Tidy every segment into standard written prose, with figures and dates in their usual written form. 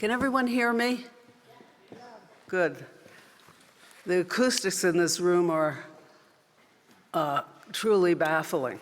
Can everyone hear me? Good. The acoustics in this room are truly baffling,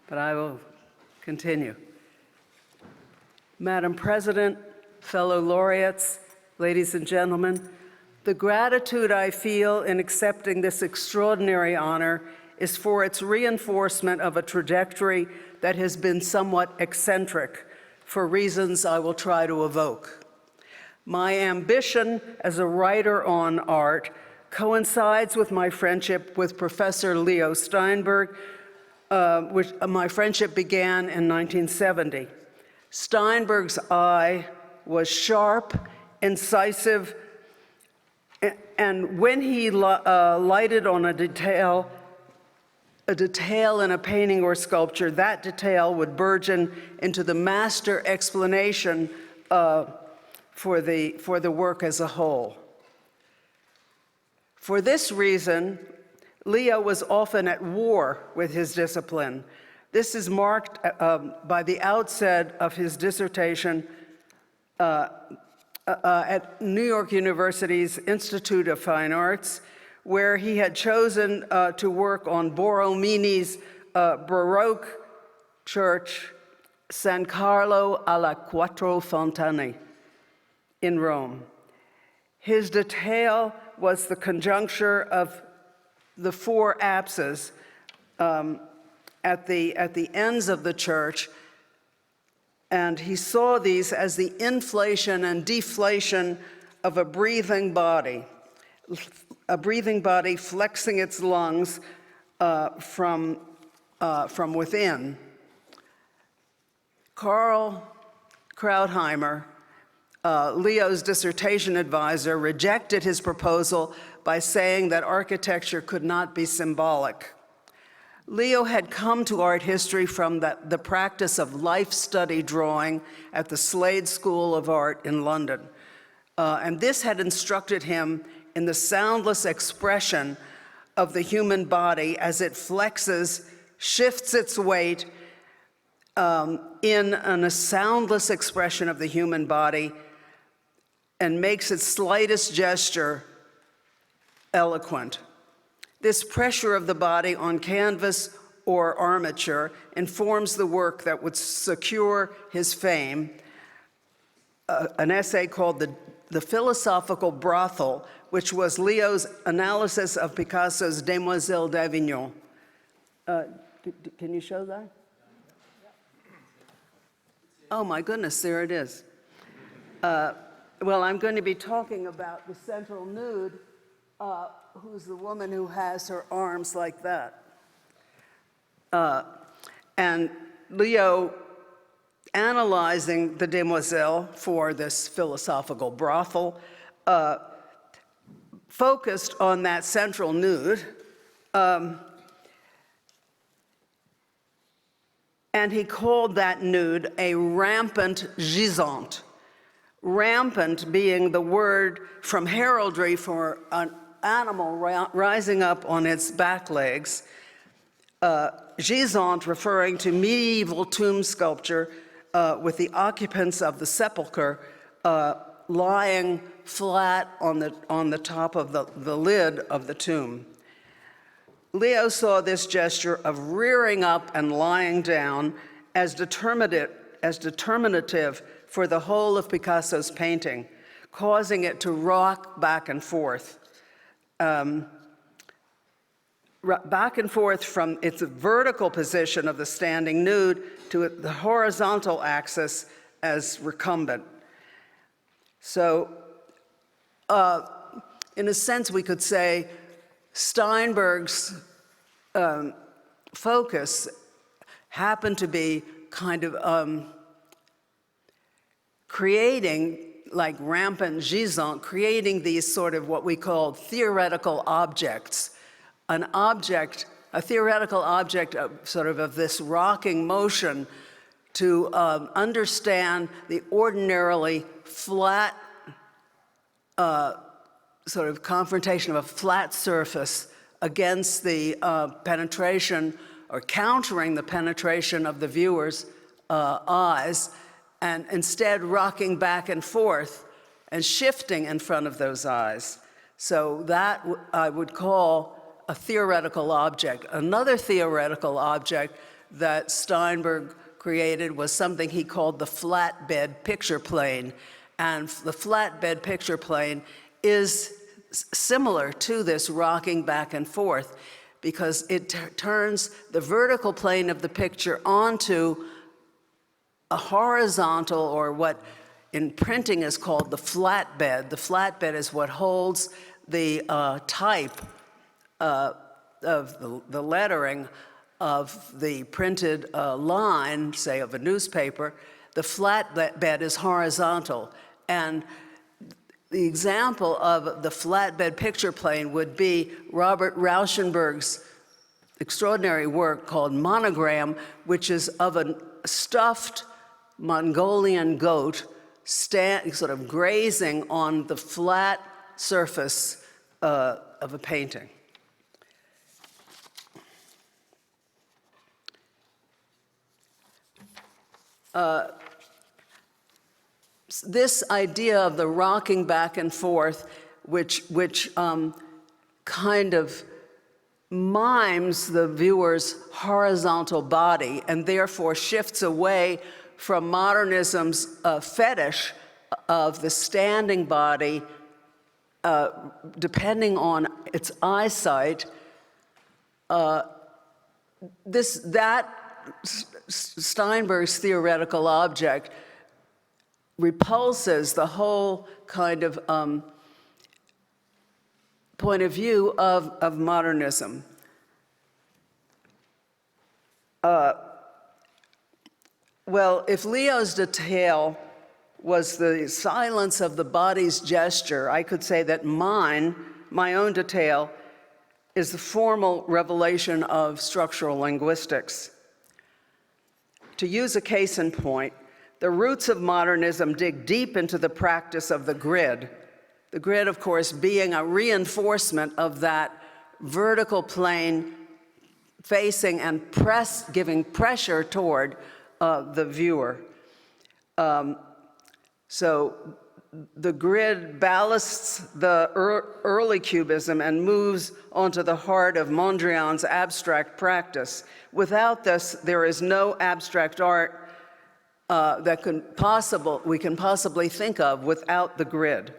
but I will continue. Madam President, fellow laureates, ladies and gentlemen, the gratitude I feel in accepting this extraordinary honor is for its reinforcement of a trajectory that has been somewhat eccentric for reasons I will try to evoke. My ambition as a writer on art coincides with my friendship with Professor Leo Steinberg, which my friendship began in 1970. Steinberg's eye was sharp, incisive, and when he lighted on a detail in a painting or sculpture, that detail would burgeon into the master explanation for the work as a whole. For this reason, Leo was often at war with his discipline. This is marked by the outset of his dissertation at New York University's Institute of Fine Arts, where he had chosen to work on Borromini's Baroque church, San Carlo alla Quattro Fontane in Rome. His detail was the conjuncture of the four apses at the ends of the church, and he saw these as the inflation and deflation of a breathing body flexing its lungs from within. Karl Krautheimer, Leo's dissertation advisor, rejected his proposal by saying that architecture could not be symbolic. Leo had come to art history from the practice of life study drawing at the Slade School of Art in London. And this had instructed him in the soundless expression of the human body as it flexes, shifts its weight in a soundless expression of the human body and makes its slightest gesture eloquent. This pressure of the body on canvas or armature informs the work that would secure his fame, an essay called The Philosophical Brothel, which was Leo's analysis of Picasso's Demoiselle d'Avignon. Can you show that? Oh my goodness, there it is. Well, I'm going to be talking about the central nude, who's the woman who has her arms like that. And Leo, analyzing the Demoiselle for this philosophical brothel, focused on that central nude, and he called that nude a rampant gisante. Rampant being the word from heraldry for an animal rising up on its back legs. Gisante referring to medieval tomb sculpture with the occupants of the sepulcher lying flat on the top of the lid of the tomb. Leo saw this gesture of rearing up and lying down as determinative for the whole of Picasso's painting, causing it to rock back and forth. Back and forth from its vertical position of the standing nude to the horizontal axis as recumbent. So, in a sense, we could say Steinberg's focus happened to be kind of creating, like rampant gisant, creating these sort of what we call theoretical objects. A theoretical object of this rocking motion to understand the ordinarily flat sort of confrontation of a flat surface against the penetration or countering the penetration of the viewer's eyes and instead rocking back and forth and shifting in front of those eyes. So that I would call a theoretical object. Another theoretical object that Steinberg created was something he called the flatbed picture plane. And the flatbed picture plane is similar to this rocking back and forth because it turns the vertical plane of the picture onto a horizontal, or what in printing is called the flatbed. The flatbed is what holds the type of the lettering of the printed line, say of a newspaper. The flatbed is horizontal. And the example of the flatbed picture plane would be Robert Rauschenberg's extraordinary work called Monogram, which is of a stuffed Mongolian goat sort of grazing on the flat surface of a painting. This idea of the rocking back and forth, which kind of mimes the viewer's horizontal body and therefore shifts away from modernism's fetish of the standing body depending on its eyesight. Steinberg's theoretical object repulses the whole kind of point of view of modernism. Well, if Leo's detail was the silence of the body's gesture, I could say that my own detail, is the formal revelation of structural linguistics. To use a case in point, the roots of modernism dig deep into the practice of the grid, of course, being a reinforcement of that vertical plane facing and giving pressure toward the viewer. So the grid ballasts the early Cubism and moves onto the heart of Mondrian's abstract practice. Without this, there is no abstract art that we can possibly think of without the grid.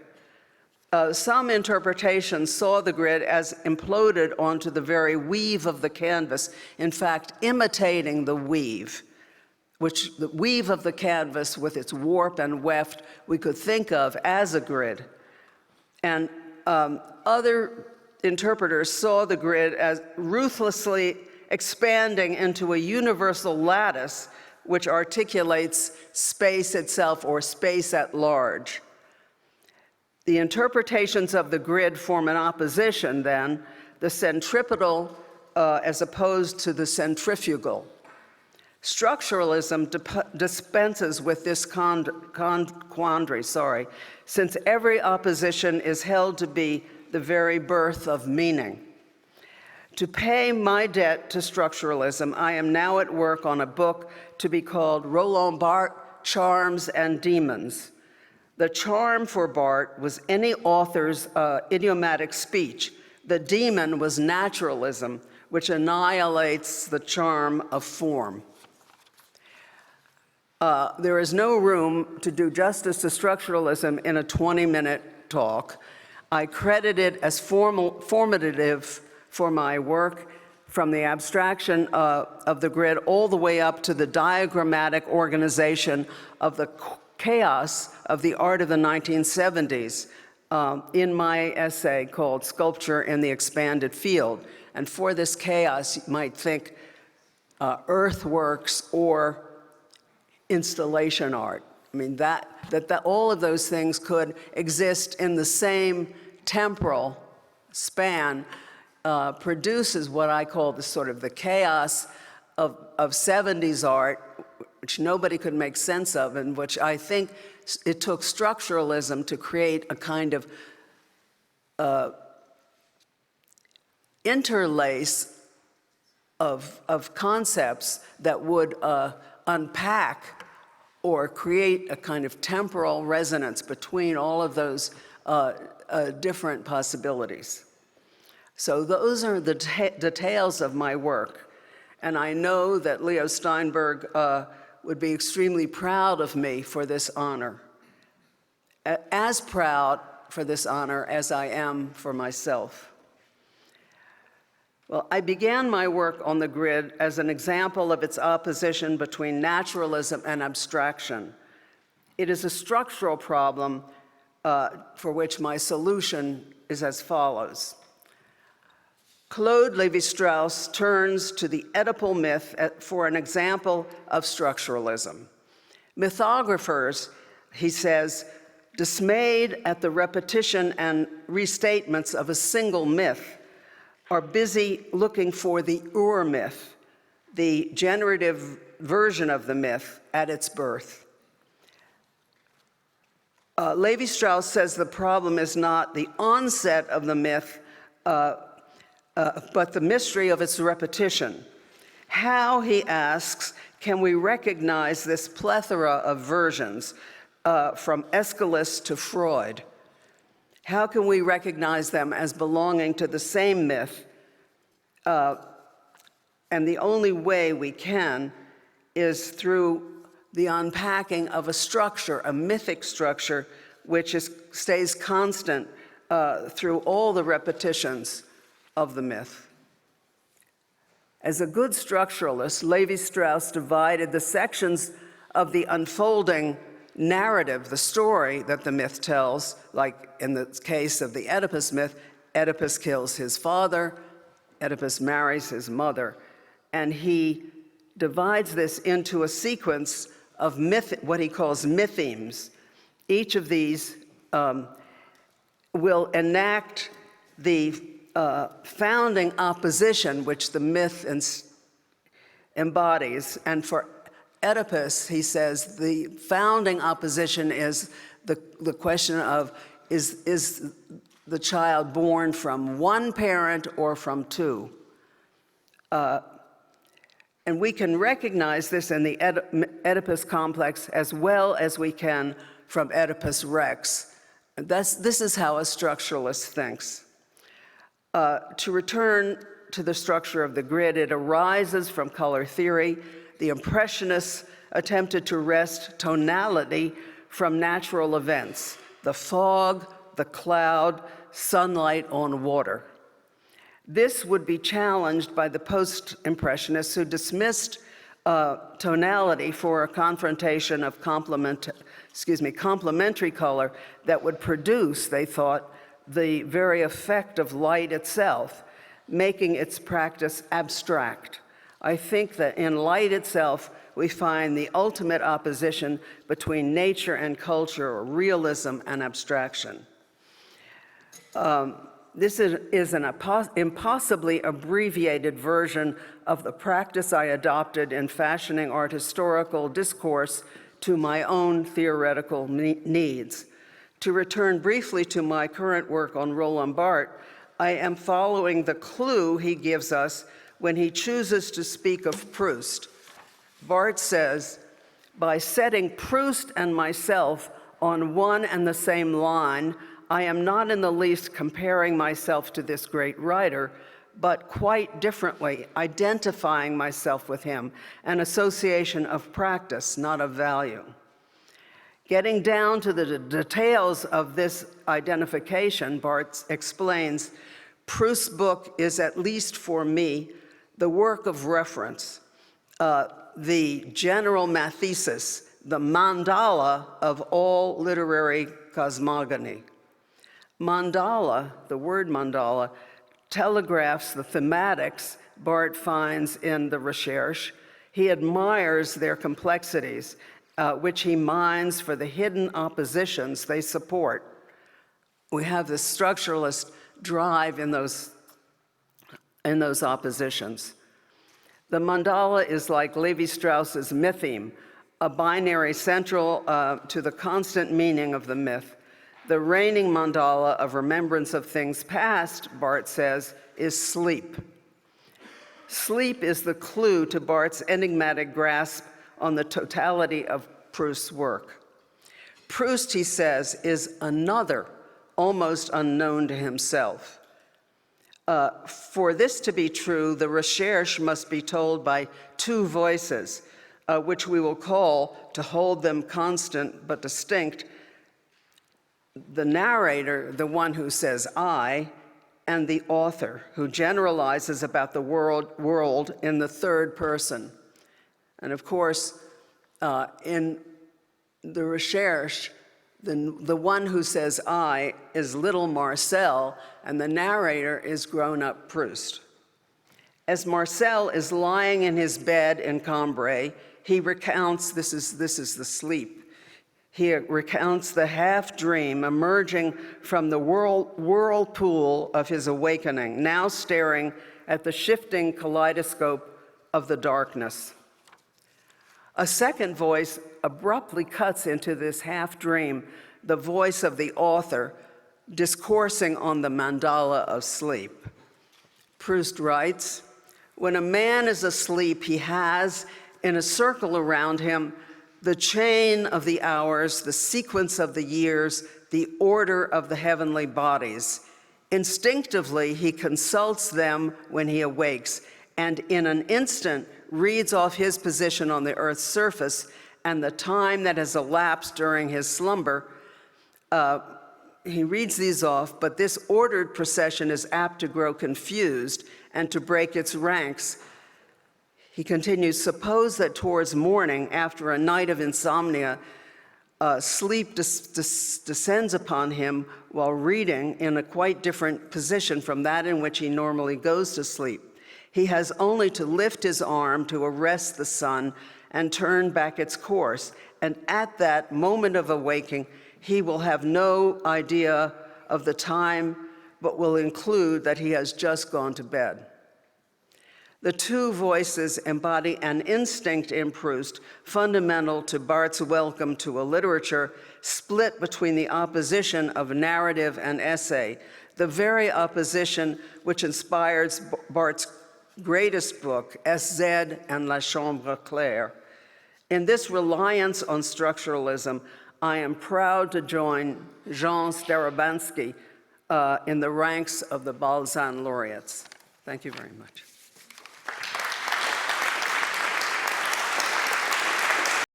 Some interpretations saw the grid as imploded onto the very weave of the canvas, in fact, imitating the weave, which the weave of the canvas with its warp and weft we could think of as a grid. And other interpreters saw the grid as ruthlessly expanding into a universal lattice which articulates space itself or space at large. The interpretations of the grid form an opposition, then, the centripetal as opposed to the centrifugal. Structuralism dispenses with this quandary, since every opposition is held to be the very birth of meaning. To pay my debt to structuralism, I am now at work on a book to be called Roland Barthes, Charms and Demons. The charm for Barthes was any author's idiomatic speech. The demon was naturalism, which annihilates the charm of form. There is no room to do justice to structuralism in a 20-minute talk. I credit it as formative for my work, from the abstraction of the grid all the way up to the diagrammatic organization of the chaos of the art of the 1970s in my essay called Sculpture in the Expanded Field. And for this chaos, you might think earthworks or installation art. I mean, that all of those things could exist in the same temporal span produces what I call the sort of the chaos of 70s art, which nobody could make sense of, and which I think it took structuralism to create a kind of interlace of concepts that would unpack or create a kind of temporal resonance between all of those different possibilities. So those are the details of my work. And I know that Leo Steinberg would be extremely proud of me for this honor. As proud for this honor as I am for myself. Well, I began my work on the grid as an example of its opposition between naturalism and abstraction. It is a structural problem for which my solution is as follows. Claude Lévi-Strauss turns to the Oedipal myth for an example of structuralism. Mythographers, he says, dismayed at the repetition and restatements of a single myth, are busy looking for the ur-myth, the generative version of the myth at its birth. Lévi-Strauss says the problem is not the onset of the myth, but the mystery of its repetition. How, he asks, can we recognize this plethora of versions from Aeschylus to Freud? How can we recognize them as belonging to the same myth? And the only way we can is through the unpacking of a structure, a mythic structure, which stays constant through all the repetitions of the myth. As a good structuralist, Lévi-Strauss divided the sections of the unfolding narrative, the story that the myth tells, like in the case of the Oedipus myth, Oedipus kills his father, Oedipus marries his mother, and he divides this into a sequence of what he calls mythemes. Each of these will enact the founding opposition which the myth embodies. And for Oedipus, he says, the founding opposition is the question of, is the child born from one parent or from two? And we can recognize this in the Oedipus complex as well as we can from Oedipus Rex. This is how a structuralist thinks. To return to the structure of the grid, it arises from color theory. The Impressionists attempted to wrest tonality from natural events, the fog, the cloud, sunlight on water. This would be challenged by the post-Impressionists who dismissed tonality for a confrontation of complementary color that would produce, they thought, the very effect of light itself, making its practice abstract. I think that in light itself, we find the ultimate opposition between nature and culture, or realism and abstraction. This is an impossibly abbreviated version of the practice I adopted in fashioning art historical discourse to my own theoretical needs. To return briefly to my current work on Roland Barthes, I am following the clue he gives us when he chooses to speak of Proust. Barthes says, by setting Proust and myself on one and the same line, I am not in the least comparing myself to this great writer, but quite differently identifying myself with him, an association of practice, not of value. Getting down to the details of this identification, Barthes explains, Proust's book is, at least for me, the work of reference, the general mathesis, the mandala of all literary cosmogony. Mandala, the word mandala, telegraphs the thematics Barthes finds in the Recherche. He admires their complexities, which he mines for the hidden oppositions they support. We have this structuralist drive in those oppositions. The mandala is like Lévi-Strauss's mytheme, a binary central to the constant meaning of the myth. The reigning mandala of remembrance of things past, Barthes says, is sleep. Sleep is the clue to Barthes' enigmatic grasp on the totality of Proust's work. Proust, he says, is another, almost unknown to himself. For this to be true, the recherche must be told by two voices, which we will call, to hold them constant but distinct, the narrator, the one who says I, and the author, who generalizes about the world in the third person. And of course, in the recherche, the one who says I is little Marcel, and the narrator is grown-up Proust. As Marcel is lying in his bed in Cambrai, he recounts, this is the sleep, he recounts the half-dream emerging from the whirlpool of his awakening, now staring at the shifting kaleidoscope of the darkness. A second voice abruptly cuts into this half-dream, the voice of the author discoursing on the mandala of sleep. Proust writes, "When a man is asleep, he has, in a circle around him, the chain of the hours, the sequence of the years, the order of the heavenly bodies. Instinctively, he consults them when he awakes, and in an instant reads off his position on the earth's surface and the time that has elapsed during his slumber. He reads these off, but this ordered procession is apt to grow confused and to break its ranks." He continues, "Suppose that towards morning, after a night of insomnia, sleep descends upon him while reading in a quite different position from that in which he normally goes to sleep. He has only to lift his arm to arrest the sun and turn back its course, and at that moment of awaking, he will have no idea of the time, but will include that he has just gone to bed." The two voices embody an instinct in Proust fundamental to Barthes' welcome to a literature split between the opposition of narrative and essay, the very opposition which inspires Barthes' greatest book, S.Z. and La Chambre Claire. In this reliance on structuralism, I am proud to join Jean Starabansky in the ranks of the Balzan laureates. Thank you very much.